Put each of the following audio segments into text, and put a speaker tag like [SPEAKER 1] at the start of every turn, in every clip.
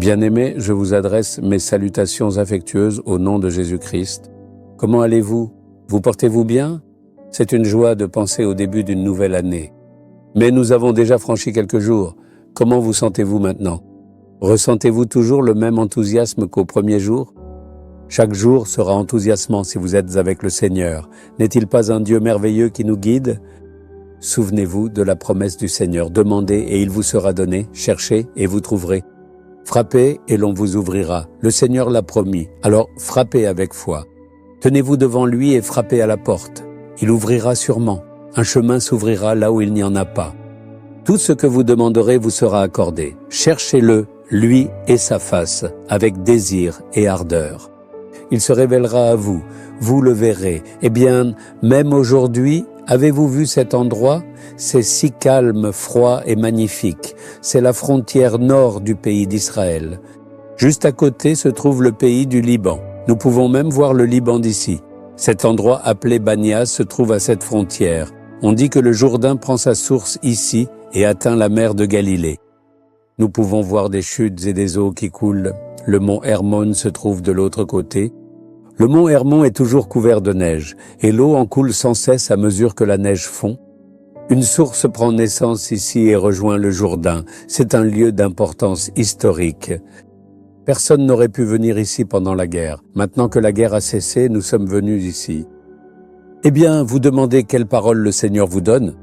[SPEAKER 1] Bien-aimés, je vous adresse mes salutations affectueuses au nom de Jésus-Christ. Comment allez-vous? Vous portez-vous bien? C'est une joie de penser au début d'une nouvelle année. Mais nous avons déjà franchi quelques jours. Comment vous sentez-vous maintenant? Ressentez-vous toujours le même enthousiasme qu'au premier jour? Chaque jour sera enthousiasmant si vous êtes avec le Seigneur. N'est-il pas un Dieu merveilleux qui nous guide? Souvenez-vous de la promesse du Seigneur. Demandez et il vous sera donné. Cherchez et vous trouverez. Frappez et l'on vous ouvrira. Le Seigneur l'a promis. Alors frappez avec foi. Tenez-vous devant lui et frappez à la porte. Il ouvrira sûrement. Un chemin s'ouvrira là où il n'y en a pas. Tout ce que vous demanderez vous sera accordé. Cherchez-le, lui et sa face, avec désir et ardeur. Il se révélera à vous, vous le verrez. Eh bien, même aujourd'hui, avez-vous vu cet endroit? C'est si calme, froid et magnifique. C'est la frontière nord du pays d'Israël. Juste à côté se trouve le pays du Liban. Nous pouvons même voir le Liban d'ici. Cet endroit appelé Banias se trouve à cette frontière. On dit que le Jourdain prend sa source ici et atteint la mer de Galilée. Nous pouvons voir des chutes et des eaux qui coulent. Le mont Hermon se trouve de l'autre côté. Le mont Hermon est toujours couvert de neige, et l'eau en coule sans cesse à mesure que la neige fond. Une source prend naissance ici et rejoint le Jourdain. C'est un lieu d'importance historique. Personne n'aurait pu venir ici pendant la guerre. Maintenant que la guerre a cessé, nous sommes venus ici. Eh bien, vous demandez quelle parole le Seigneur vous donne?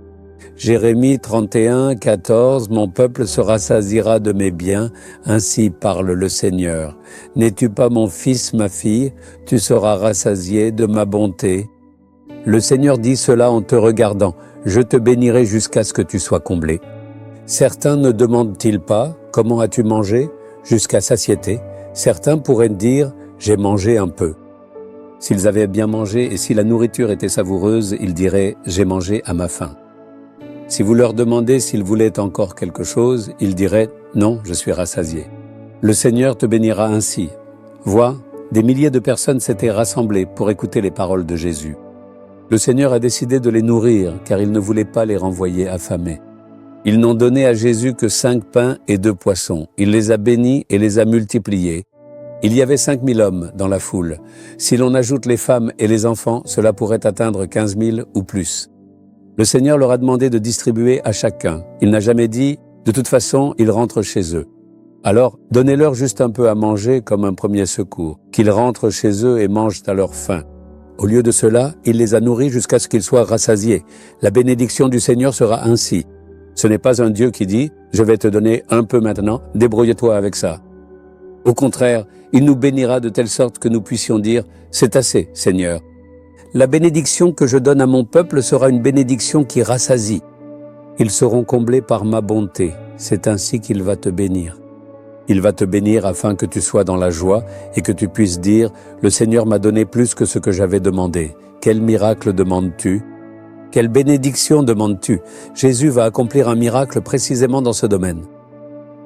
[SPEAKER 1] Jérémie 31, 14, « Mon peuple se rassasiera de mes biens, ainsi parle le Seigneur. N'es-tu pas mon fils, ma fille? Tu seras rassasié de ma bonté. » Le Seigneur dit cela en te regardant. Je te bénirai jusqu'à ce que tu sois comblé. Certains ne demandent-ils pas, « Comment as-tu mangé ?» jusqu'à satiété. Certains pourraient dire, « J'ai mangé un peu. » S'ils avaient bien mangé et si la nourriture était savoureuse, ils diraient, « J'ai mangé à ma faim. » Si vous leur demandez s'ils voulaient encore quelque chose, ils diraient « Non, je suis rassasié. » Le Seigneur te bénira ainsi. Vois, des milliers de personnes s'étaient rassemblées pour écouter les paroles de Jésus. Le Seigneur a décidé de les nourrir, car il ne voulait pas les renvoyer affamés. Ils n'ont donné à Jésus que 5 pains et 2 poissons. Il les a bénis et les a multipliés. Il y avait 5000 hommes dans la foule. Si l'on ajoute les femmes et les enfants, cela pourrait atteindre 15 000 ou plus. Le Seigneur leur a demandé de distribuer à chacun. Il n'a jamais dit « de toute façon, ils rentrent chez eux ». Alors, donnez-leur juste un peu à manger comme un premier secours, qu'ils rentrent chez eux et mangent à leur faim. Au lieu de cela, il les a nourris jusqu'à ce qu'ils soient rassasiés. La bénédiction du Seigneur sera ainsi. Ce n'est pas un Dieu qui dit « je vais te donner un peu maintenant, débrouille-toi avec ça ». Au contraire, il nous bénira de telle sorte que nous puissions dire « c'est assez, Seigneur ». La bénédiction que je donne à mon peuple sera une bénédiction qui rassasie. Ils seront comblés par ma bonté. C'est ainsi qu'il va te bénir. Il va te bénir afin que tu sois dans la joie et que tu puisses dire « Le Seigneur m'a donné plus que ce que j'avais demandé. Quel miracle demandes-tu? Quelle bénédiction demandes-tu? » Jésus va accomplir un miracle précisément dans ce domaine.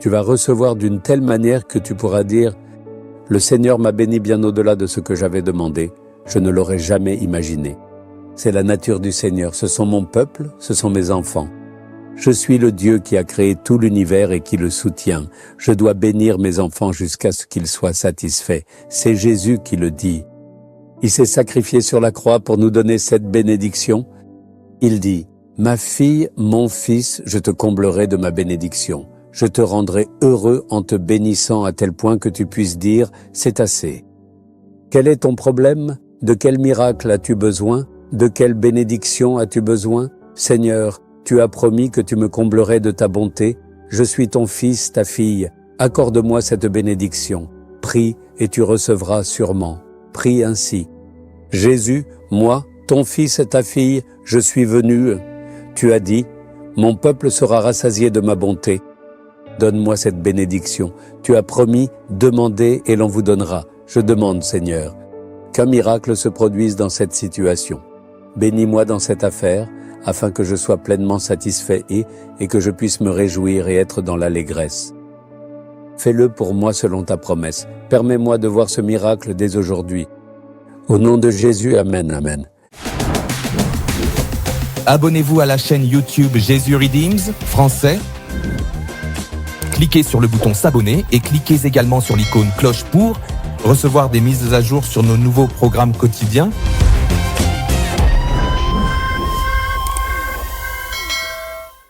[SPEAKER 1] Tu vas recevoir d'une telle manière que tu pourras dire « Le Seigneur m'a béni bien au-delà de ce que j'avais demandé. Je ne l'aurais jamais imaginé. » C'est la nature du Seigneur. Ce sont mon peuple, ce sont mes enfants. Je suis le Dieu qui a créé tout l'univers et qui le soutient. Je dois bénir mes enfants jusqu'à ce qu'ils soient satisfaits. C'est Jésus qui le dit. Il s'est sacrifié sur la croix pour nous donner cette bénédiction. Il dit, « Ma fille, mon fils, je te comblerai de ma bénédiction. Je te rendrai heureux en te bénissant à tel point que tu puisses dire, c'est assez. » Quel est ton problème? De quel miracle as-tu besoin? De quelle bénédiction as-tu besoin? Seigneur, tu as promis que tu me comblerais de ta bonté. Je suis ton fils, ta fille. Accorde-moi cette bénédiction. Prie et tu recevras sûrement. Prie ainsi. Jésus, moi, ton fils et ta fille, je suis venu. Tu as dit, mon peuple sera rassasié de ma bonté. Donne-moi cette bénédiction. Tu as promis, demandez et l'on vous donnera. Je demande, Seigneur, qu'un miracle se produise dans cette situation. Bénis-moi dans cette affaire, afin que je sois pleinement satisfait et que je puisse me réjouir et être dans l'allégresse. Fais-le pour moi selon ta promesse. Permets-moi de voir ce miracle dès aujourd'hui. Au nom de Jésus, Amen, Amen.
[SPEAKER 2] Abonnez-vous à la chaîne YouTube Jésus Redeems, français. Cliquez sur le bouton s'abonner et cliquez également sur l'icône cloche pour recevoir des mises à jour sur nos nouveaux programmes quotidiens